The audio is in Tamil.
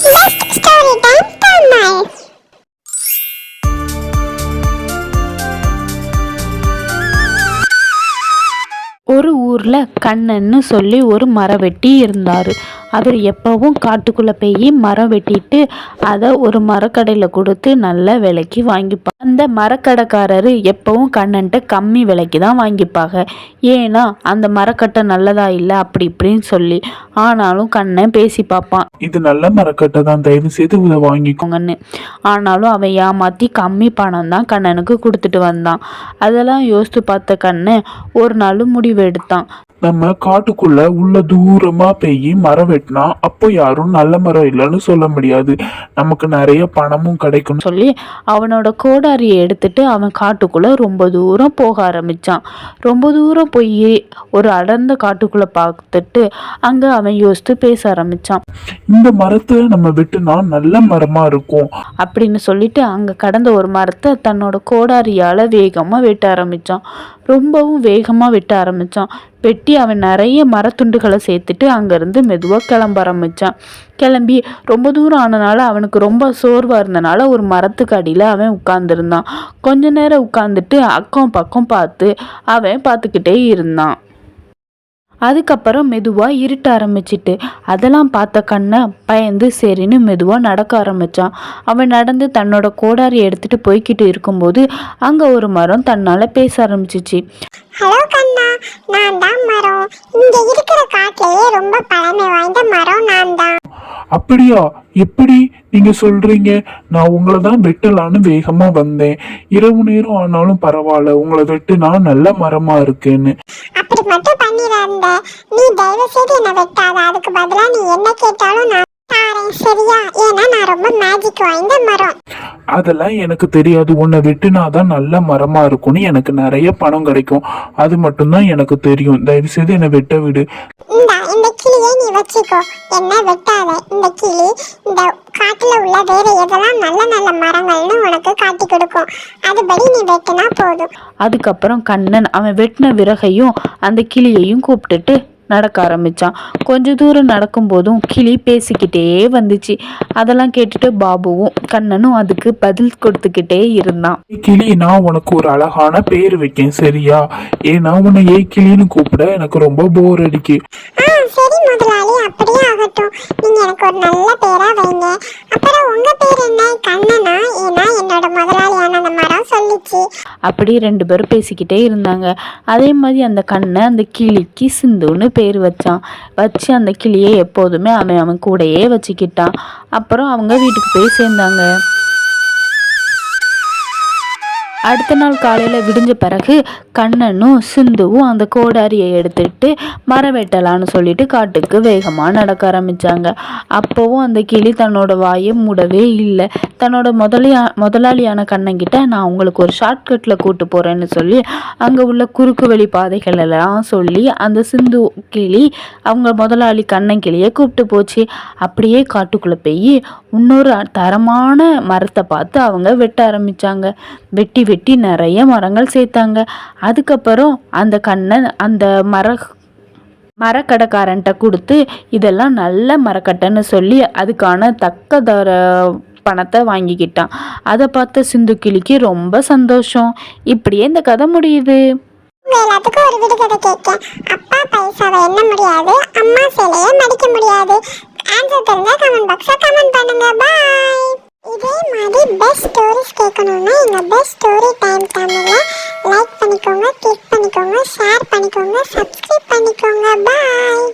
Best story time Tamil. ஒரு ஊர்ல கண்ணன்னு சொல்லி ஒரு மரவெட்டி இருந்தாரு. அவர் எப்பவும் காட்டுக்குள்ள போய் மரம் வெட்டிட்டு அதை ஒரு மரக்கடையில் கொடுத்து நல்ல விலைக்கு வாங்கிப்பாங்க. அந்த மரக்கடைக்காரரு எப்பவும் கண்ணன்ட்ட கம்மி விலைக்கு தான் வாங்கிப்பாங்க. ஏன்னா அந்த மரக்கட்டை நல்லதா இல்லை அப்படி இப்படின்னு சொல்லி. ஆனாலும் கண்ணன் பேசி பார்ப்பான், இது நல்ல மரக்கட்டை தான், தயவு செய்து இதை வாங்கிக்கோங்கன்னு. ஆனாலும் அவன் ஏமாத்தி கம்மி பணம் தான் கண்ணனுக்கு கொடுத்துட்டு வந்தான். அதெல்லாம் யோசித்து பார்த்த கண்ணன் ஒரு நாள் முடிவு எடுத்தான். நம்ம காட்டுக்குள்ள உள்ள தூரமா போய் மரம் வெட்டினா அப்போ யாரும் நல்ல மரம் இல்லைன்னு சொல்ல முடியாது, நமக்கு நிறைய பணமும் கிடைக்கும் சொல்லி அவனோட கோடாரியை எடுத்துட்டு அவன் காட்டுக்குள்ள ரொம்ப தூரம் போக ஆரம்பிச்சான். ரொம்ப தூரம் போய் ஒரு அடர்ந்த காட்டுக்குள்ள பார்த்துட்டு அங்க அவன் யோசித்து பேச ஆரம்பிச்சான். இந்த மரத்தை நம்ம வெட்டுனா நல்ல மரமா இருக்கும் அப்படின்னு சொல்லிட்டு அங்க கடந்த ஒரு மரத்தை தன்னோட கோடாரியால வேகமா வெட்ட ஆரம்பிச்சான். ரொம்பவும் வேகமா வெட்ட ஆரம்பிச்சான். வெட்டி அவன் நிறைய மரத்துண்டுகளை சேர்த்துட்டு அங்கேருந்து மெதுவாக கிளம்ப ஆரம்பித்தான். கிளம்பி ரொம்ப தூரம் ஆனனால அவனுக்கு ரொம்ப சோர்வாக இருந்தனால ஒரு மரத்துக்கு அடியில் அவன் உட்கார்ந்துருந்தான். கொஞ்ச நேரம் உட்காந்துட்டு அக்கம் பக்கம் அவன் பார்த்துக்கிட்டே இருந்தான். அதுக்கப்புறம் மெதுவாக இருட்ட ஆரம்பிச்சிட்டு அதெல்லாம் பார்த்த கண்ணை பயந்து சரின்னு மெதுவாக நடக்க ஆரம்பித்தான். அவன் நடந்து தன்னோட கோடாரி எடுத்துட்டு போய்கிட்டு இருக்கும்போது அங்கே ஒரு மரம் தன்னால் பேச ஆரம்பிச்சிச்சு. ஹலோ கண்ணா, நான் தான் மரம். இங்க இருக்கிற காட்டிலேயே ரொம்ப பழமை வாய்ந்த மரம் நான் தான். அப்படியா? எப்படி நீங்க சொல்றீங்க? நான் உங்களை தான் வெட்டலான்னு வேகமா வந்தேன். இரவு நேரம் ஆனாலும் பரவாயில்ல, உங்களை வெட்டுனா நல்ல மரமா இருக்குன்னு. அப்படி மட்டும் பண்ணிடாத, நீ தயவு செய்து என்ன வெட்டாத. அதுக்கு பதிலா நீ என்ன கேட்டாலும் நான் தாரேன், சரியா? ஏன்னா நான் ரொம்ப மேஜிக் வாய்ந்த மரம். அதெல்லாம் எனக்கு தெரியாது. உன்னை வெட்டுனாதான் நல்ல மரமா இருக்கும்னு எனக்கு நிறைய பணம் கிடைக்கும், அது மட்டும்தான் எனக்கு தெரியும். தயவு செய்து என்னை வெட்ட விடு. இந்த கிளியை நீ வச்சுக்கோ, என்ன வெட்டாத. இந்த கிளி இந்த காட்டுல உள்ள வேற எதெல்லாம் நல்ல நல்ல மரங்கள்னு உனக்கு காட்டி கொடுக்கும், அதுபடி நீ வெட்டினா போதும். அதுக்கப்புறம் கண்ணன் அவன் வெட்டின விறகையும் அந்த கிளியையும் கூப்பிட்டுட்டு நடக்க ஆரம்பிச்சான். கொஞ்ச தூரம் நடக்கும்போதும் கிளி பேசிக்கிட்டே வந்துச்சு. அதெல்லாம் கேட்டுட்டு பாபுவும் கண்ணனும் அதுக்கு பதில் கொடுத்துக்கிட்டே இருந்தான். கிளி, நான் உனக்கு ஒரு அழகான பேர் வைக்கேன், சரியா? ஏன்னா உன்னை கிளின்னு கூப்பிட எனக்கு ரொம்ப போர் அடிக்கு. சரி முதலாளி, அப்படியே ஆகட்டும். நீங்க எனக்கு ஒரு நல்ல பேரா வைங்க. அப்புறம் உங்க பேர் என்ன? கண்ணனா? ஏன்னா என்னோட முதலாளியான அந்த மரம் சொல்லிச்சு. அப்படி ரெண்டு பேரும் பேசிக்கிட்டே இருந்தாங்க. அதே மாதிரி அந்த கண்ணை அந்த கிளிக்கு சிந்துன்னு பேர் வச்சு அந்த கிளியை எப்போதுமே அவன் கூடையே வச்சுக்கிட்டான். அப்புறம் அவங்க வீட்டுக்கு போய் சேர்ந்தாங்க. அடுத்த நாள் காலையில் விடிஞ்ச பிறகு கண்ணனும் சிந்துவும் அந்த கோடாரியை எடுத்துட்டு மரம் வெட்டலான்னு சொல்லிட்டு காட்டுக்கு வேகமாக நடக்க ஆரம்பித்தாங்க. அப்போவும் அந்த கிளி தன்னோட வாயை மூடவே இல்லை. தன்னோட முதலாளியான கண்ணங்கிட்ட நான் உங்களுக்கு ஒரு ஷார்ட்கட்டில் கூட்டு போகிறேன்னு சொல்லி அங்கே உள்ள குறுக்கு வழி பாதைகள் எல்லாம் சொல்லி அந்த சிந்து கிளி அவங்க முதலாளி கண்ணன் கிளியை கூப்பிட்டு போச்சு. அப்படியே காட்டுக்குள்ளே போய் இன்னொரு தரமான மரத்தை பார்த்து அவங்க வெட்ட ஆரம்பித்தாங்க. வெட்டி நிறைய மரங்கள் சேர்த்தாங்க. அதுக்கப்புறம் அந்த கண்ணன் அந்த மரக்கடைக்காரன்ட்ட கொடுத்து இதெல்லாம் நல்ல மரக்கட்டைன்னு சொல்லி அதுக்கான தக்க பணத்தை வாங்கிக்கிட்டான். அதை பார்த்த சிந்து கிளிக்கு ரொம்ப சந்தோஷம். இப்படியே இந்த கதை முடியுது. எல்லாத்துக்கும் ஒரு விடுகதை கேட்க. அப்பா பைசாவை எண்ண முடியாது, அம்மா சிலையை மடிக்க முடியாது. ஆன்சர் தெரிஞ்சா கமெண்ட் பாக்ஸ்ல கமெண்ட் பண்ணுங்க. பாய். இதே மாதிரி பெஸ்ட் ஸ்டோரிஸ் கேட்கணும்னா எங்க பெஸ்ட் ஸ்டோரி டைம் சேனலை லைக் பண்ணிக்கோங்க, கிளிக் பண்ணிக்கோங்க, ஷேர் பண்ணிக்கோங்க, சப்ஸ்கிரைப் பண்ணிக்கோங்க. பாய்.